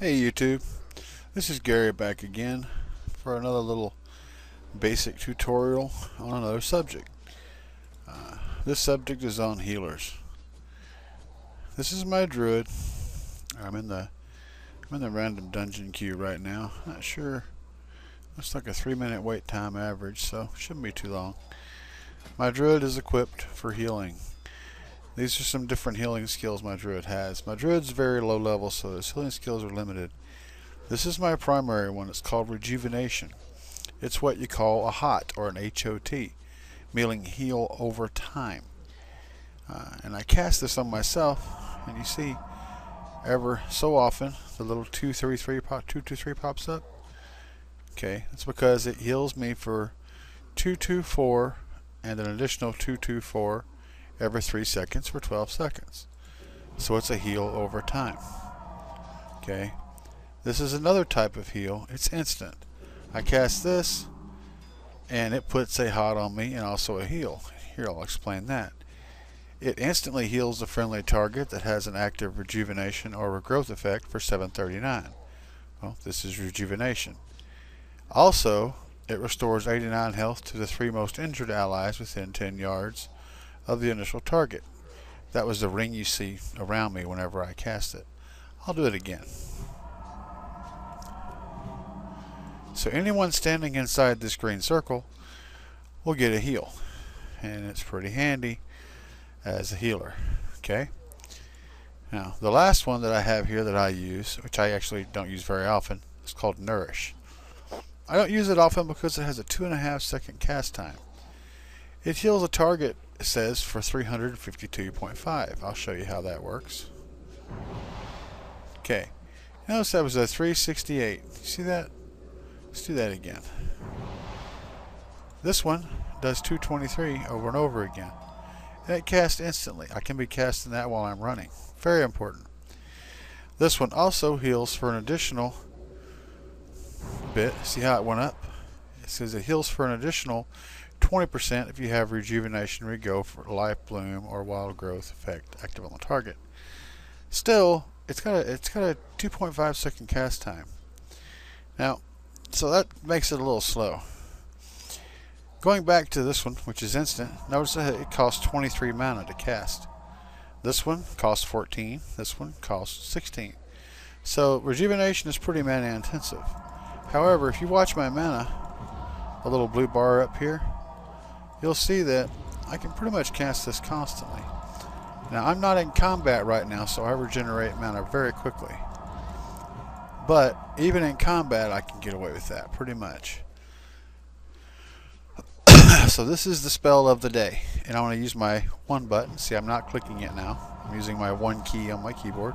Hey YouTube, this is Gary back again for another little basic tutorial on another subject. This subject is on healers. This is my druid. I'm in the random dungeon queue right now. Not sure. Looks like a 3-minute wait time average, so shouldn't be too long. My druid is equipped for healing. These are some different healing skills my druid has. My druid's very low level, so his healing skills are limited. This is my primary one. It's called Rejuvenation. It's what you call a HOT, or an HOT, meaning heal over time. And I cast this on myself, and you see, ever so often, the little 223 pops up. Okay, that's because it heals me for 224 and an additional 224 every 3 seconds for 12 seconds. So it's a heal over time. Okay, this is another type of heal. It's instant. I cast this and it puts a HOT on me and also a heal. Here, I'll explain that. It instantly heals a friendly target that has an active rejuvenation or regrowth effect for 739. Well, this is rejuvenation. Also, it restores 89 health to the 3 most injured allies within 10 yards of the initial target. That was the ring you see around me whenever I cast it. I'll do it again. So anyone standing inside this green circle will get a heal, and it's pretty handy as a healer. Okay, now the last one that I have here that I use, which I actually don't use very often, is called Nourish. I don't use it often because it has a 2.5 second cast time. It heals a target, it says, for 352.5. I'll show you how that works. Okay, notice that was a 368. See that? Let's do that again. This one does 223 over and over again. And it casts instantly. I can be casting that while I'm running. Very important. This one also heals for an additional bit. See how it went up? It says it heals for an additional 20% if you have Rejuvenation, Regrow, for Life Bloom, or Wild Growth effect active on the target. Still, it's got a 2.5 second cast time. Now, so that makes it a little slow. Going back to this one, which is instant, notice that it costs 23 mana to cast. This one costs 14. This one costs 16. So Rejuvenation is pretty mana intensive. However, if you watch my mana, a little blue bar up here, you'll see that I can pretty much cast this constantly. Now, I'm not in combat right now, so I regenerate mana very quickly. But even in combat, I can get away with that pretty much. So this is the spell of the day, and I want to use my 1 button. See, I'm not clicking it now. I'm using my 1 key on my keyboard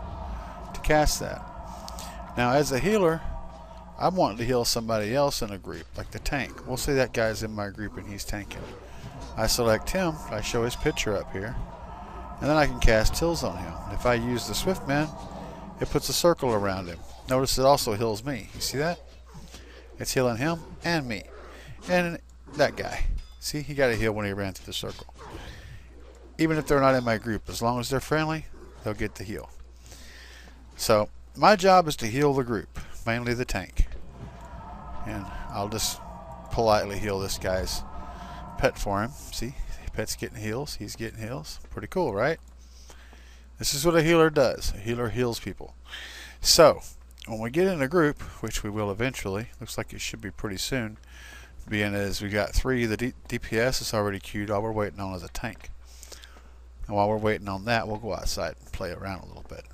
to cast that. Now, as a healer, I'm wanting to heal somebody else in a group, like the tank. We'll say that guy's in my group and he's tanking. I select him, I show his picture up here, and then I can cast heals on him. If I use the Swift Man, it puts a circle around him. Notice it also heals me. You see that? It's healing him and me. And that guy. See, he got a heal when he ran through the circle. Even if they're not in my group, as long as they're friendly, they'll get the heal. So, my job is to heal the group, mainly the tank. And I'll just politely heal this guy's pet for him. See, pet's getting heals, he's getting heals. Pretty cool, right? This is what a healer does. A healer heals people. So, when we get in a group, which we will eventually, looks like it should be pretty soon, being as we got 3, the DPS is already queued. All we're waiting on is a tank. And while we're waiting on that, we'll go outside and play around a little bit.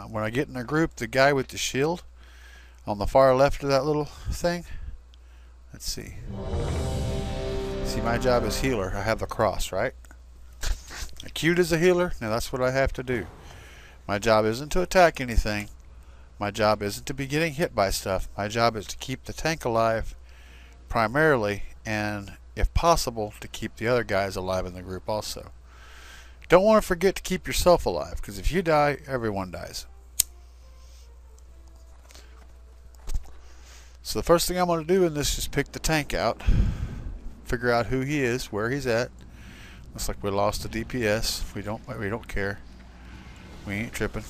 When I get in a group, the guy with the shield on the far left of that little thing, let's see. See, my job is healer. I have the cross, right? I'm queued as a healer. Now that's what I have to do. My job isn't to attack anything. My job isn't to be getting hit by stuff. My job is to keep the tank alive primarily, and if possible, to keep the other guys alive in the group also. Don't want to forget to keep yourself alive, because if you die, everyone dies. So the first thing I'm going to do in this is pick the tank out, figure out who he is, where he's at. Looks like we lost the DPS. We don't care. We ain't tripping.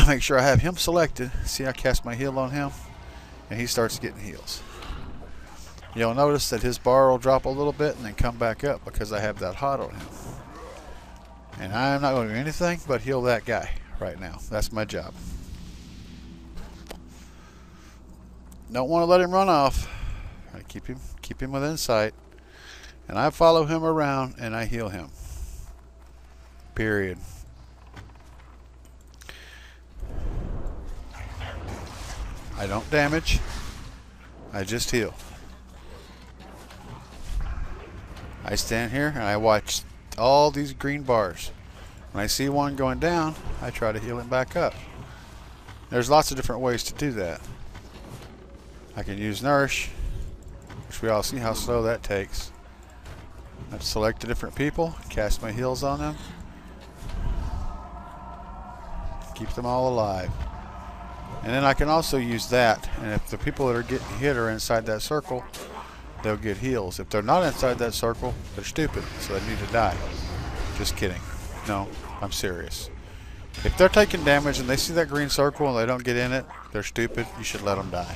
make sure I have him selected. See, I cast my heal on him, and he starts getting heals. You'll notice that his bar will drop a little bit and then come back up because I have that hot on him. And I'm not going to do anything but heal that guy right now. That's my job. Don't want to let him run off. I keep him within sight. And I follow him around and I heal him. Period. I don't damage. I just heal. I stand here and I watch all these green bars. When I see one going down, I try to heal him back up. There's lots of different ways to do that. I can use nourish, which we all see how slow that takes. I've selected different people, cast my heals on them, keep them all alive. And then I can also use that, and if the people that are getting hit are inside that circle, they'll get heals. If they're not inside that circle, they're stupid, so they need to die. Just kidding. No, I'm serious. If they're taking damage and they see that green circle and they don't get in it, they're stupid. You should let them die.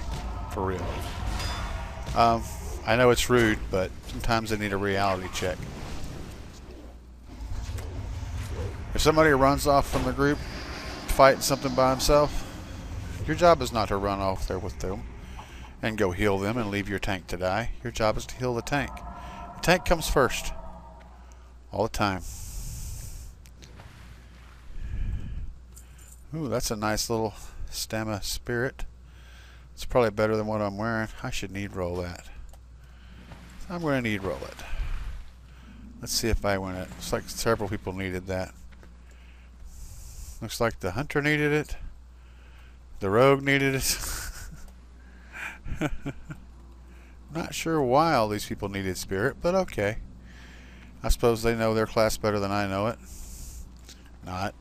For real. I know it's rude, but sometimes they need a reality check. If somebody runs off from the group fighting something by himself, your job is not to run off there with them and go heal them and leave your tank to die. Your job is to heal the tank. The tank comes first. All the time. Ooh, that's a nice little stamina spirit. It's probably better than what I'm wearing. I should need roll that. I'm going to need roll it. Let's see if I win it. Looks like several people needed that. Looks like the hunter needed it. The rogue needed it. Not sure why all these people needed spirit, but okay. I suppose they know their class better than I know it. Not.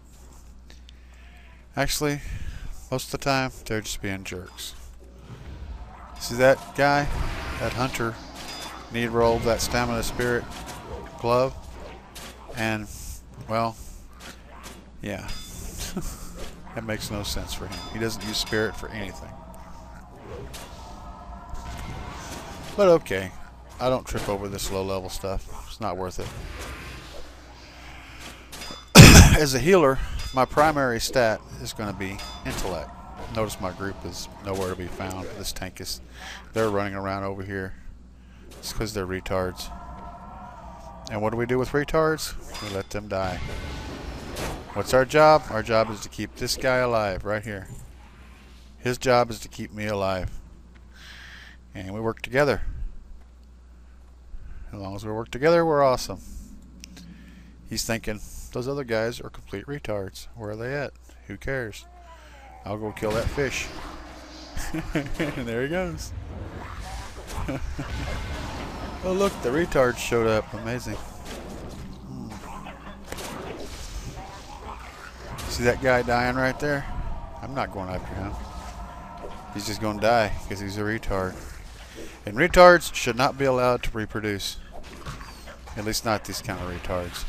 Actually, most of the time, they're just being jerks. See that guy? That hunter need rolled that stamina spirit glove. And, well, yeah. That makes no sense for him. He doesn't use spirit for anything. But okay. I don't trip over this low level stuff. It's not worth it. As a healer, my primary stat is going to be intellect. Notice my group is nowhere to be found. This tank is, they're running around over here. It's because they're retards. And what do we do with retards? We let them die. What's our job? Our job is to keep this guy alive right here. His job is to keep me alive. And we work together. As long as we work together, we're awesome. He's thinking, those other guys are complete retards. Where are they at? Who cares? I'll go kill that fish. And there he goes. Oh look, the retards showed up. Amazing. See that guy dying right there? I'm not going after him. He's just going to die because he's a retard. And retards should not be allowed to reproduce. At least not these kind of retards.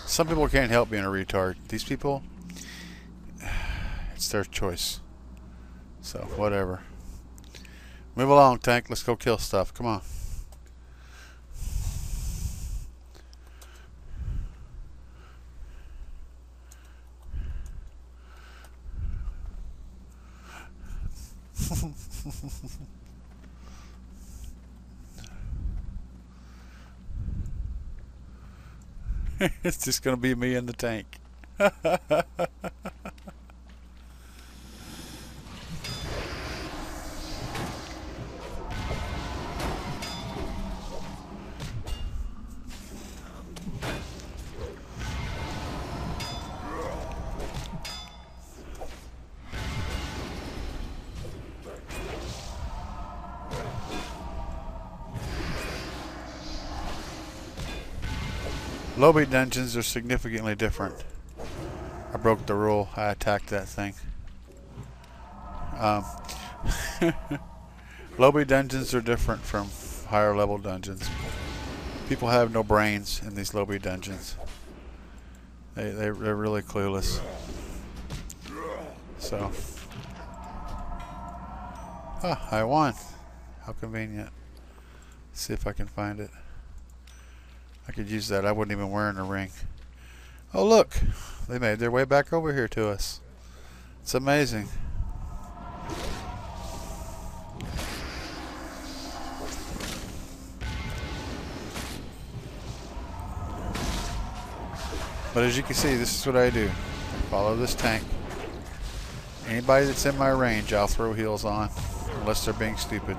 Some people can't help being a retard. These people, it's their choice. So, whatever. Move along, tank. Let's go kill stuff. Come on. It's just going to be me and the tank. Lobby dungeons are significantly different. I broke the rule. I attacked that thing. Lobby dungeons are different from higher level dungeons. People have no brains in these lobby dungeons. They're really clueless. So, I won. How convenient. Let's see if I can find it. I could use that. I wasn't even wearing a ring. Oh look, they made their way back over here to us. It's amazing. But as you can see, this is what I do. Follow this tank. Anybody that's in my range, I'll throw heals on, unless they're being stupid.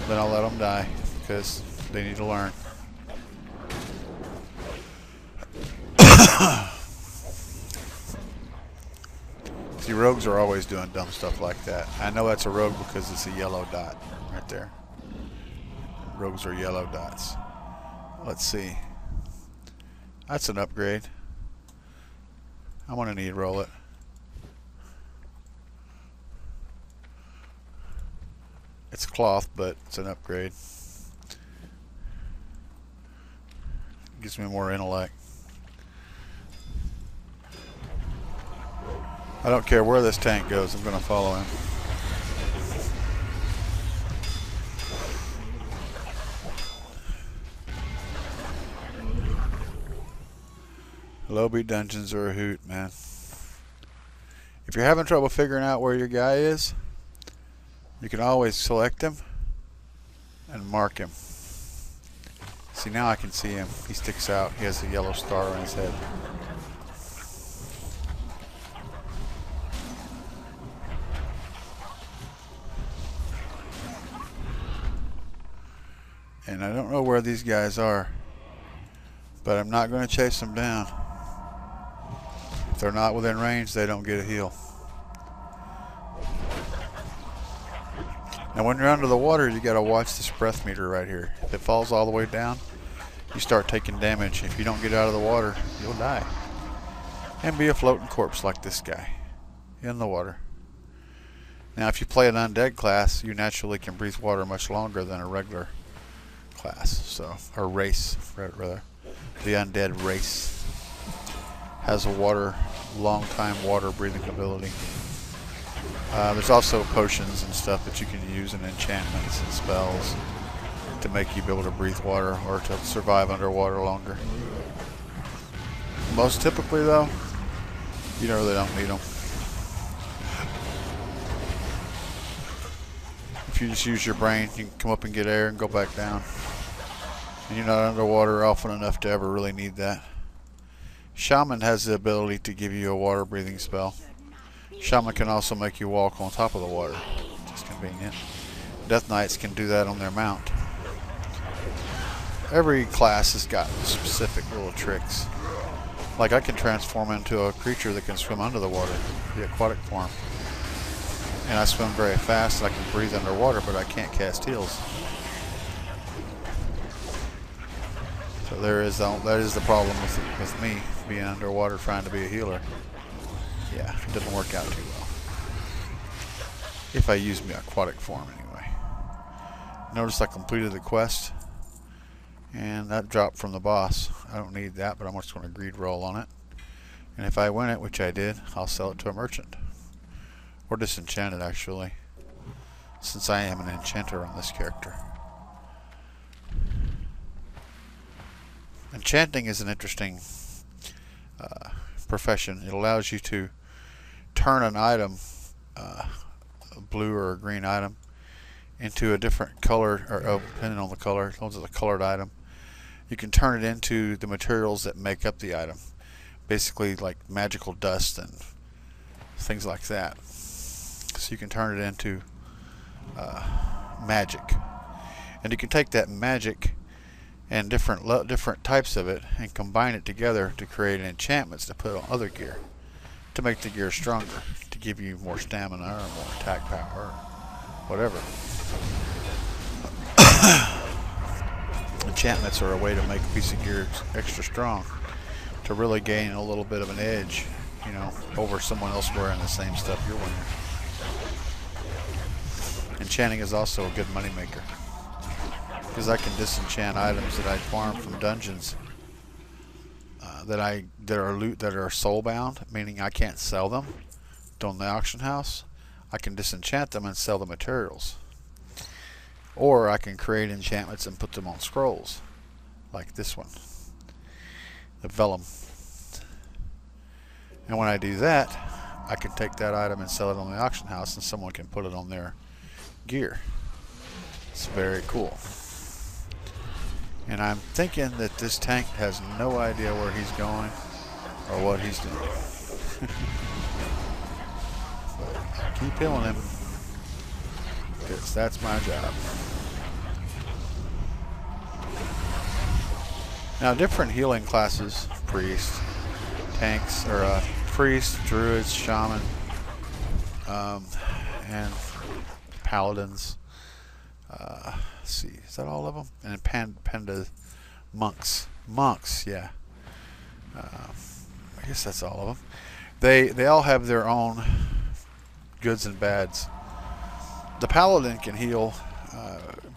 Then I'll let them die, because they need to learn. See, rogues are always doing dumb stuff like that. I know that's a rogue because it's a yellow dot right there. Rogues are yellow dots. Let's see. That's an upgrade. I'm gonna need roll it. It's cloth, but it's an upgrade. Gives me more intellect. I don't care where this tank goes, I'm gonna follow him. Lobby dungeons are a hoot, man. If you're having trouble figuring out where your guy is, you can always select him and mark him. See, now I can see him. He sticks out. He has a yellow star on his head. And I don't know where these guys are, but I'm not going to chase them down. If they're not within range, they don't get a heal. Now when you're under the water, you got to watch this breath meter right here. If it falls all the way down, you start taking damage. If you don't get out of the water, you'll die. And be a floating corpse like this guy in the water. Now if you play an undead class, you naturally can breathe water much longer than a regular class, so, or race rather. The undead race has a long time water breathing ability. There's also potions and stuff that you can use and enchantments and spells to make you be able to breathe water or to survive underwater longer. Most typically though, you really don't need them. If you just use your brain, you can come up and get air and go back down. And you're not underwater often enough to ever really need that. Shaman has the ability to give you a water breathing spell. Shaman can also make you walk on top of the water, which is convenient. Death Knights can do that on their mount. Every class has got specific little tricks. Like I can transform into a creature that can swim under the water, the aquatic form. And I swim very fast and I can breathe underwater, but I can't cast heals. So that is the problem with me being underwater trying to be a healer. Yeah, it doesn't work out too well. If I use my aquatic form anyway. Notice I completed the quest. And that dropped from the boss. I don't need that, but I'm just going to greed roll on it. And if I win it, which I did, I'll sell it to a merchant. Or disenchant it actually. Since I am an enchanter on this character. Enchanting is an interesting profession. It allows you to turn an item, a blue or a green item, into a different color, or depending on the color, as long as it's a colored item, you can turn it into the materials that make up the item. Basically like magical dust and things like that. So you can turn it into magic. And you can take that magic and different types of it and combine it together to create enchantments to put on other gear to make the gear stronger, to give you more stamina or more attack power or whatever. Enchantments are a way to make a piece of gear extra strong, to really gain a little bit of an edge, you know, over someone else wearing the same stuff you're wearing. Enchanting is also a good money maker, because I can disenchant items that I farm from dungeons that are soul bound, meaning I can't sell them, on the auction house, I can disenchant them and sell the materials. Or I can create enchantments and put them on scrolls, like this one, the vellum. And when I do that, I can take that item and sell it on the auction house, and someone can put it on their gear. It's very cool. And I'm thinking that this tank has no idea where he's going or what he's doing. But keep healing him, because that's my job. Now, different healing classes, priests, tanks, or priests, druids, shaman, and paladins. Let's see, is that all of them? And panda monks. Monks, yeah. I guess that's all of them. They all have their own goods and bads. The paladin can heal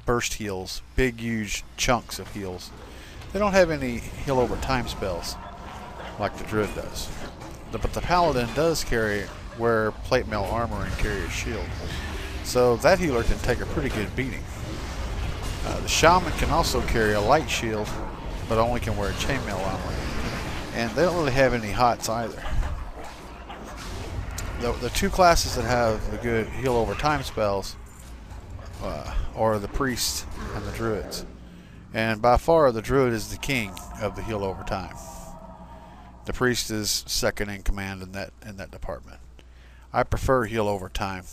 burst heals, big, huge chunks of heals. They don't have any heal over time spells like the druid does. But the paladin does wear plate mail armor and carry a shield. So that healer can take a pretty good beating. The shaman can also carry a light shield, but only can wear chainmail armor. And they don't really have any hots either. The two classes that have the good heal over time spells are the priests and the druids. And by far, the druid is the king of the heal over time. The priest is second in command in that department. I prefer heal over time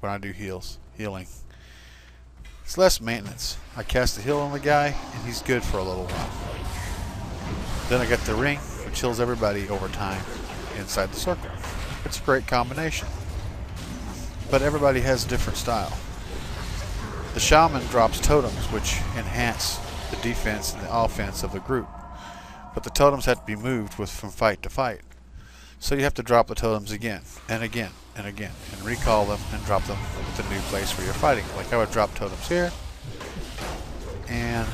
when I do healing. It's less maintenance. I cast a heal on the guy, and he's good for a little while. Then I get the ring, which heals everybody over time inside the circle. It's a great combination. But everybody has a different style. The shaman drops totems, which enhance the defense and the offense of the group. But the totems have to be moved from fight to fight. So you have to drop the totems again and again and again, and recall them and drop them at the new place where you're fighting. Like I would drop totems here, and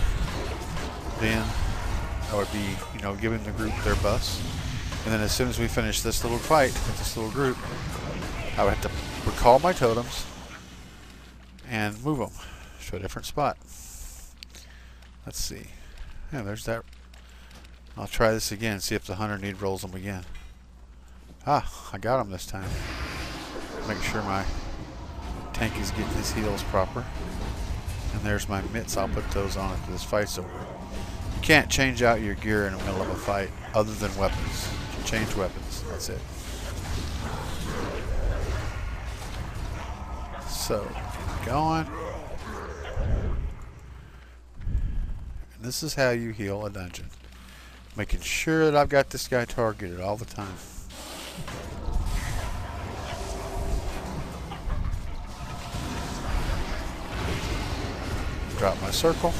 then I would be, giving the group their buffs. And then as soon as we finish this little fight with this little group, I would have to recall my totems and move them to a different spot. Let's see. Yeah, there's that. I'll try this again, see if the hunter need rolls them again. Ah, I got him this time. Make sure my tank is getting his heals proper. And there's my mitts. I'll put those on after this fight's over. You can't change out your gear in the middle of a fight other than weapons. You can change weapons. That's it. So, going. And this is how you heal a dungeon. Making sure that I've got this guy targeted all the time. Drop my circle.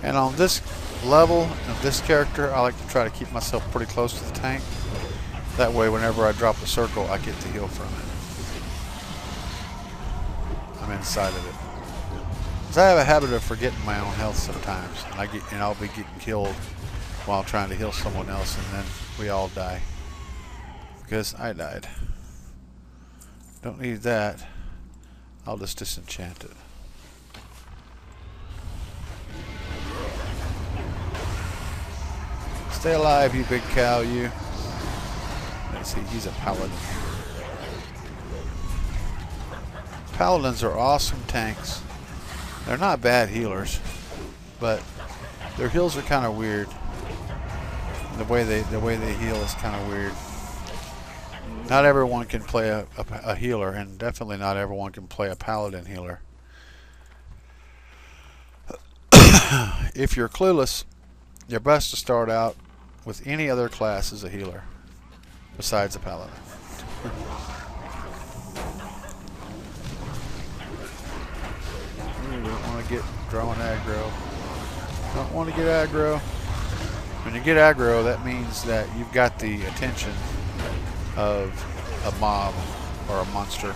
And on this level of this character, I like to try to keep myself pretty close to the tank. That way, whenever I drop the circle, I get to heal from it. I'm inside of it. Because I have a habit of forgetting my own health sometimes. And I'll be getting killed while trying to heal someone else, and then we all die. Because I died. Don't need that. I'll just disenchant it. Stay alive, you big cow, you. Let's see, he's a paladin. Paladins are awesome tanks. They're not bad healers, but their heals are kind of weird. The way they heal is kind of weird. Not everyone can play a healer, and definitely not everyone can play a paladin healer. If you're clueless, you're best to start out with any other class as a healer besides a paladin. You don't want to get drawing aggro. Don't want to get aggro. When you get aggro, that means that you've got the attention of a mob or a monster.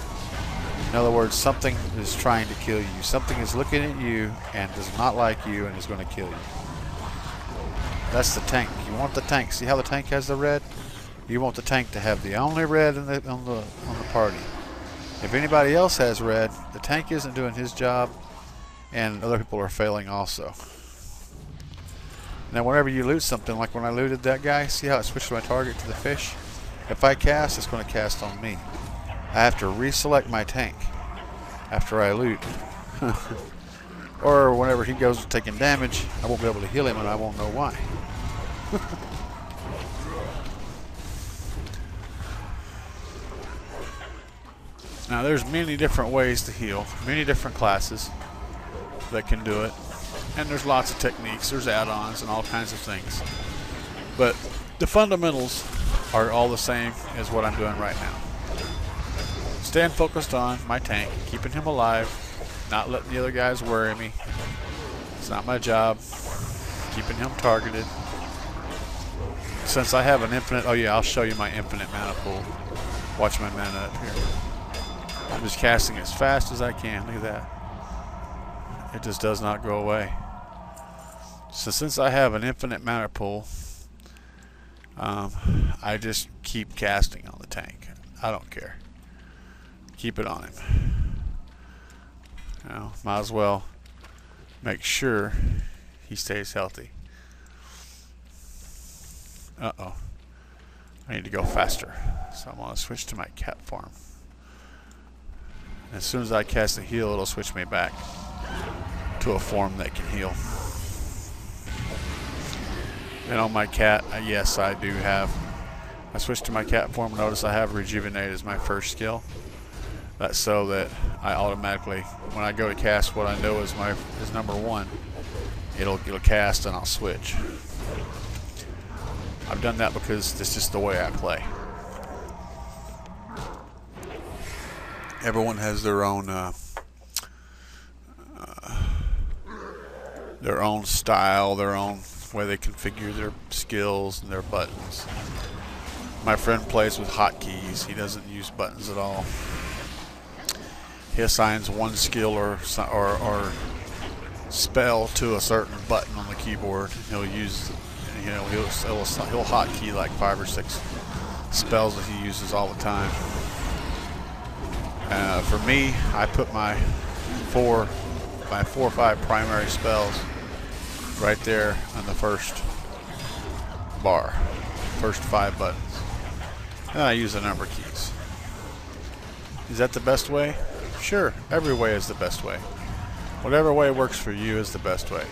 In other words, something is trying to kill you. Something is looking at you and does not like you and is going to kill you. That's the tank. You want the tank. See how the tank has the red? You want the tank to have the only red on the party. If anybody else has red, the tank isn't doing his job, and other people are failing also. Now, whenever you loot something, like when I looted that guy, see how it switched my target to the fish? If I cast, it's going to cast on me. I have to reselect my tank after I loot. Or whenever he goes taking damage, I won't be able to heal him and I won't know why. Now there's many different ways to heal, many different classes that can do it, and there's lots of techniques, there's add-ons and all kinds of things, but the fundamentals are all the same as what I'm doing right now. Staying focused on my tank, keeping him alive, not letting the other guys worry me. It's not my job. Keeping him targeted. Since I have an infinite, oh yeah, I'll show you my infinite mana pool. Watch my mana up here. I'm just casting as fast as I can. Look at that. It just does not go away. So since I have an infinite mana pool, I just keep casting on the tank. I don't care. Keep it on him. You know, might as well make sure he stays healthy. Uh-oh. I need to go faster. So I'm going to switch to my cat form. As soon as I cast a heal, it'll switch me back to a form that can heal. And on my cat, yes, I do have. I switched to my cat form. Notice I have Rejuvenate as my first skill. That's so that I automatically, when I go to cast what I know is number 1, it'll cast and I'll switch. I've done that because this is just the way I play. Everyone has their own style, their own way they configure their skills and their buttons. My friend plays with hotkeys. He doesn't use buttons at all. He assigns one skill or spell to a certain button on the keyboard. He'll use, you know, he'll hotkey like 5 or 6 spells that he uses all the time. For me, I put my 4 or 5 primary spells right there on the first bar, first 5 buttons. And I use the number keys. Is that the best way? Sure, every way is the best way. Whatever way works for you is the best way.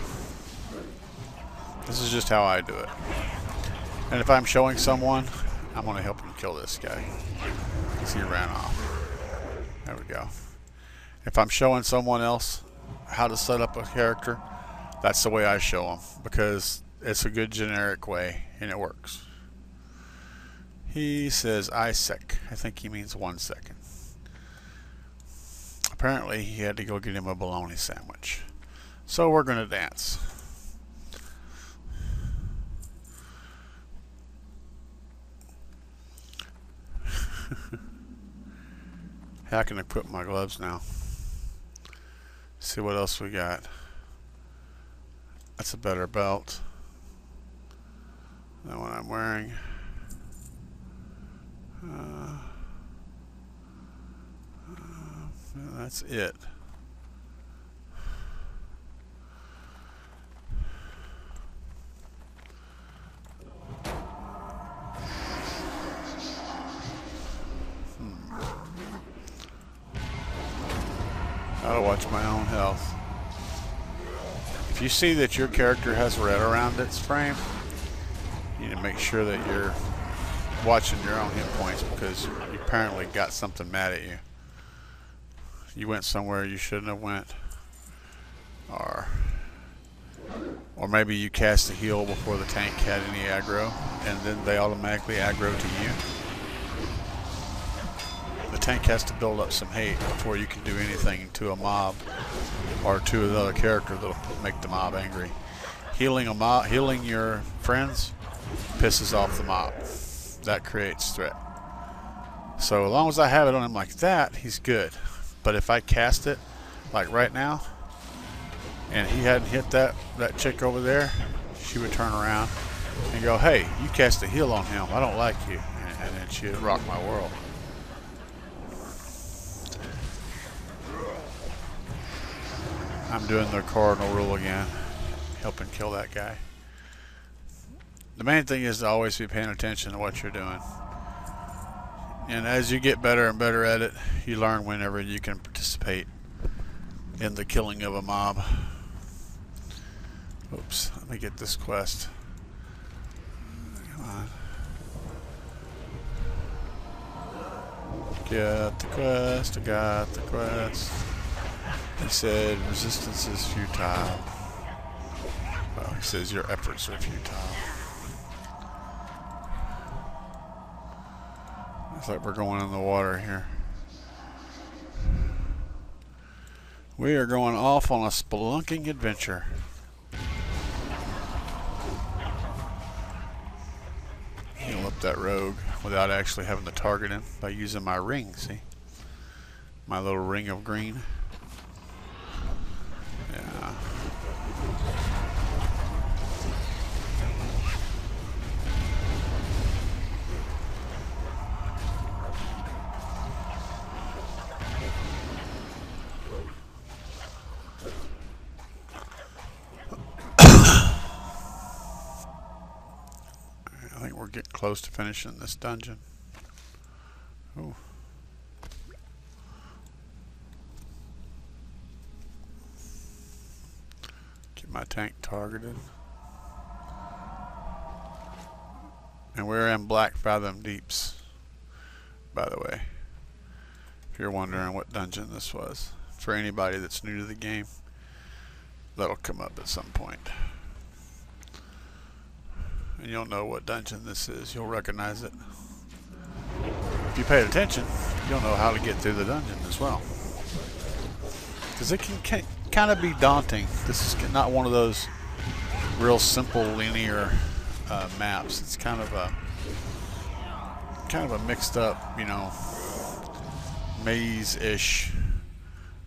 This is just how I do it. And if I'm showing someone, I'm going to help him kill this guy because he ran off. There we go. If I'm showing someone else how to set up a character, that's the way I show them because it's a good generic way and it works. He says ISEC. I think he means 1 second. Apparently he had to go get him a bologna sandwich. So we're going to dance. I can equip my gloves now. See what else we got. That's a better belt than what I'm wearing. That's it. Gotta watch my own health. If you see that your character has red around its frame, you need to make sure that you're watching your own hit points because you apparently got something mad at you. You went somewhere you shouldn't have went, or maybe you cast a heal before the tank had any aggro, and then they automatically aggro to you. The tank has to build up some hate before you can do anything to a mob or to another character that'll make the mob angry. Healing your friends pisses off the mob. That creates threat. So as long as I have it on him like that, he's good. But if I cast it, like right now, and he hadn't hit that chick over there, she would turn around and go, "Hey, you cast a heal on him. I don't like you." And And then she rocked my world. I'm doing the cardinal rule again, helping kill that guy. The main thing is to always be paying attention to what you're doing. And as you get better and better at it, you learn whenever you can participate in the killing of a mob. Oops, let me get this quest. Come on. Get the quest, I got the quest. He said resistance is futile. Well, he says your efforts are futile. Looks like we're going in the water here. We are going off on a spelunking adventure. Heal up that rogue without actually having to target him by using my ring, see? My little ring of green. Yeah. I think we're getting close to finishing this dungeon. Ooh. Get my tank targeted. And we're in Black Fathom Deeps, by the way. If you're wondering what dungeon this was. For anybody that's new to the game, that'll come up at some point. And you'll know what dungeon this is. You'll recognize it. If you paid attention, you'll know how to get through the dungeon as well. Because it can kind of be daunting. This is not one of those real simple linear maps. It's kind of a mixed up, you know, maze-ish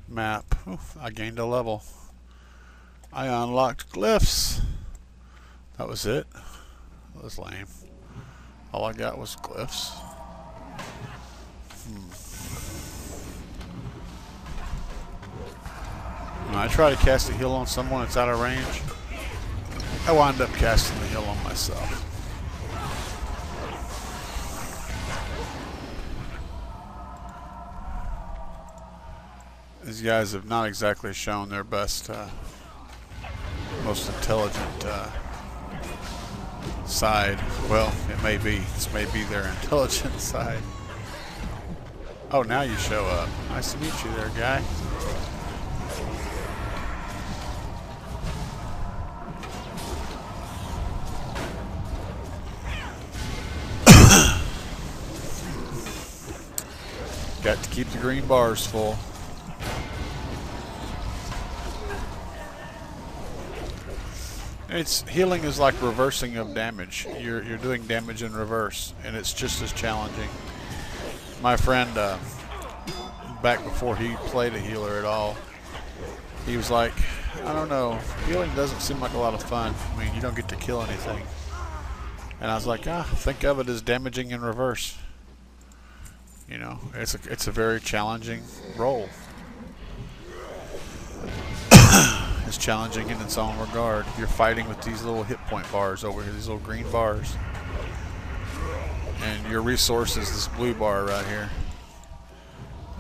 map. Oof, I gained a level. I unlocked glyphs. That was it. That was lame. All I got was glyphs. When I try to cast a heal on someone that's out of range, I wind up casting the heal on myself. These guys have not exactly shown their best, most intelligent side. Well, it may be. This may be their intelligent side. Oh, now you show up. Nice to meet you there, guy. Got to keep the green bars full. Healing is like reversing of damage. You're doing damage in reverse, and it's just as challenging. My friend, back before he played a healer at all, he was like, I don't know, healing doesn't seem like a lot of fun. I mean, you don't get to kill anything. And I was like, think of it as damaging in reverse. You know, it's a very challenging role. It's challenging in its own regard. You're fighting with these little hit point bars over here, these little green bars. And your resource is this blue bar right here.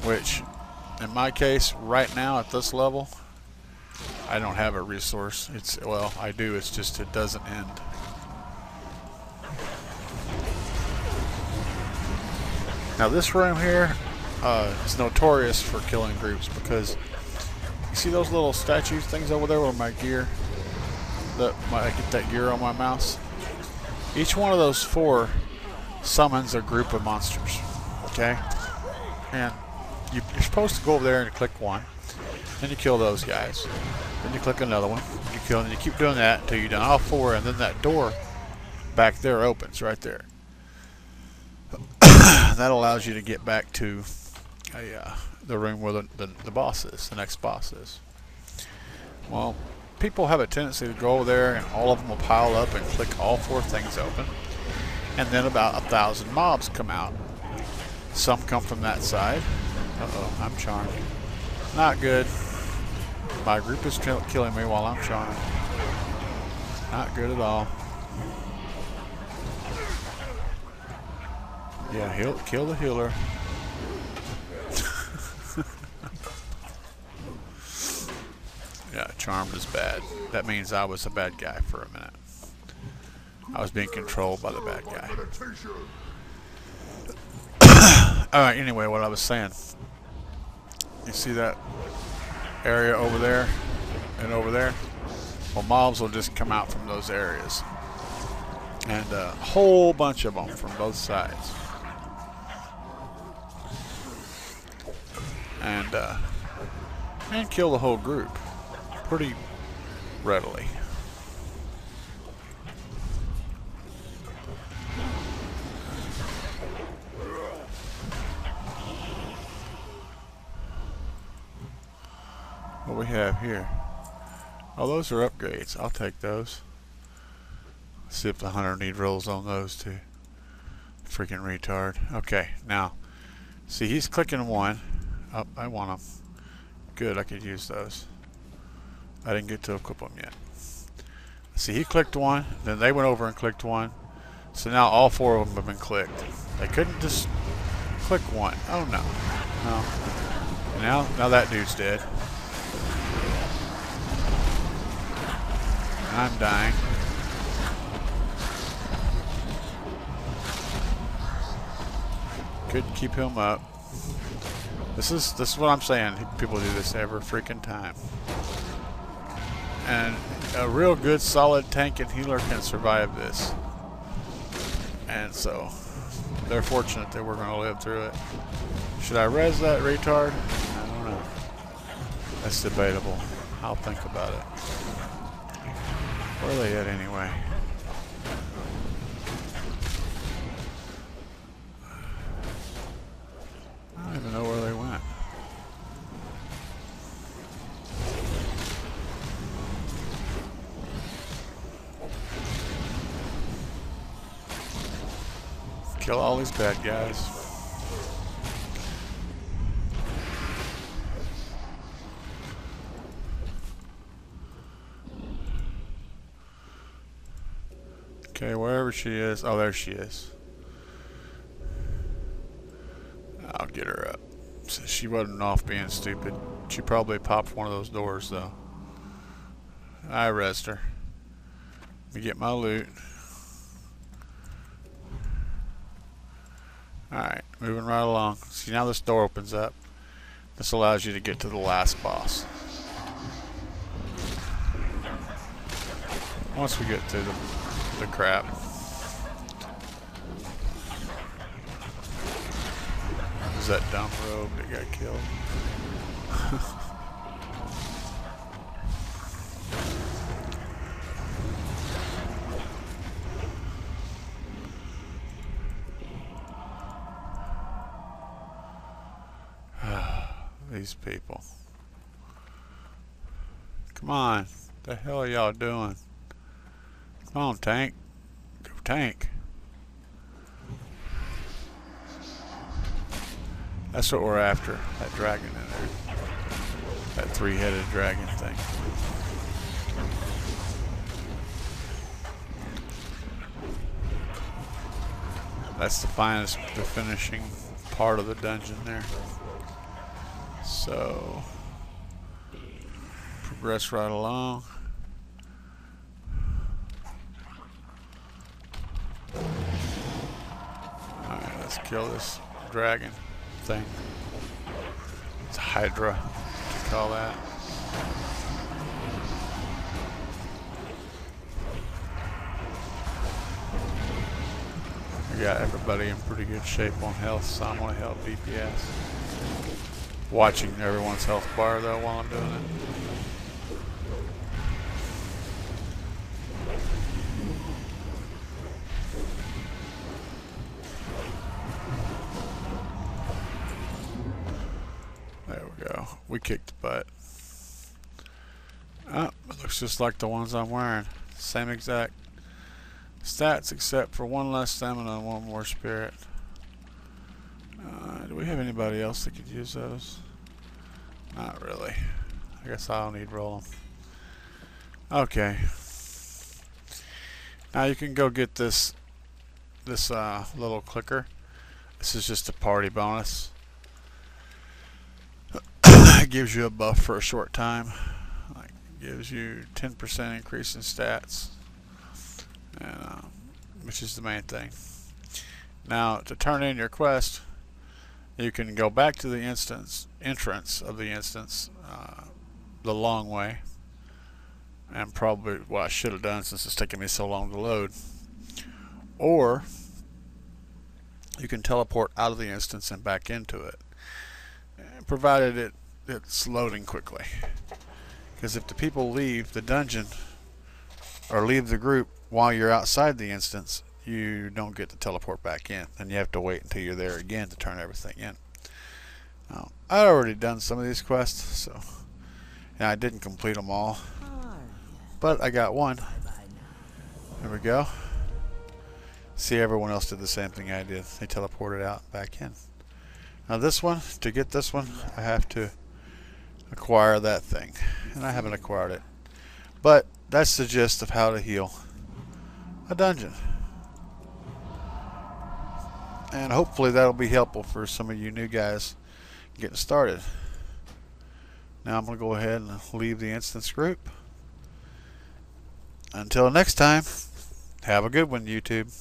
Which, in my case, right now at this level, I don't have a resource. Well, I do, it's just it doesn't end. Now this room here is notorious for killing groups because you see those little statue things over there with my gear? I get that gear on my mouse. Each one of those 4 summons a group of monsters. Okay? And you're supposed to go over there and click one. Then you kill those guys. Then you click another one. You kill them. And you keep doing that until you've done all 4. And then that door back there opens right there. That allows you to get back to the room where the boss is, the next boss is. Well, people have a tendency to go over there and all of them will pile up and click all 4 things open. And then about 1,000 mobs come out. Some come from that side. Uh-oh, I'm charmed. Not good. My group is killing me while I'm charmed. Not good at all. Yeah, he'll kill the healer. Yeah, charmed is bad. That means I was a bad guy for a minute. I was being controlled by the bad guy. Alright, anyway, what I was saying. You see that area over there and over there? Well, mobs will just come out from those areas. And a whole bunch of them from both sides. And kill the whole group pretty readily. What we have here? Oh, those are upgrades. I'll take those. See if the hunter need rolls on those too. Freaking retard. Okay, now see, he's clicking one. Oh, I want them. Good, I could use those. I didn't get to equip them yet. See, he clicked one, then they went over and clicked one. So now all four of them have been clicked. They couldn't just click one. Oh no. No. Now that dude's dead. I'm dying. Couldn't keep him up. This is what I'm saying. People do this every freaking time. And a real good solid tank and healer can survive this. And so they're fortunate that we're going to live through it. Should I res that retard? I don't know. That's debatable. I'll think about it. Where are they at anyway? I don't even know where they went. Kill all these bad guys. Okay, wherever she is. Oh, there she is. I'll get her up. So she wasn't off being stupid. She probably popped one of those doors, though. I rezzed her. Let me get my loot. Alright, moving right along. See, now this door opens up. This allows you to get to the last boss. Once we get to the crap. Is that dumb rogue that got killed? These people. Come on. What the hell are y'all doing? Come on, tank. Go tank. That's what we're after. That dragon in there. That three-headed dragon thing. That's the finishing part of the dungeon there. So, progress right along. Alright, let's kill this dragon thing. It's a Hydra, what you call that. I got everybody in pretty good shape on health, so I'm going to help DPS. Watching everyone's health bar though while I'm doing it. There we go. We kicked butt. Oh, it looks just like the ones I'm wearing. Same exact Stats except for 1 less stamina and 1 more spirit. Do we have anybody else that could use those? Not really. I guess I don't need roll them. Okay. Now you can go get this little clicker. This is just a party bonus. It gives you a buff for a short time. Like, gives you 10% increase in stats, and which is the main thing. Now to turn in your quest, you can go back to the entrance of the instance the long way, and probably what I should have done since it's taking me so long to load. Or you can teleport out of the instance and back into it, provided it's loading quickly. Because if the people leave the dungeon or leave the group while you're outside the instance, you don't get to teleport back in, and you have to wait until you're there again to turn everything in. Now, I'd already done some of these quests, so I didn't complete them all, but I got one. There we go. See, everyone else did the same thing I did. They teleported out and back in. Now this one, to get this one, I have to acquire that thing, and I haven't acquired it. But that's the gist of how to heal a dungeon. And hopefully that'll be helpful for some of you new guys getting started. Now I'm going to go ahead and leave the instance group. Until next time, have a good one, YouTube.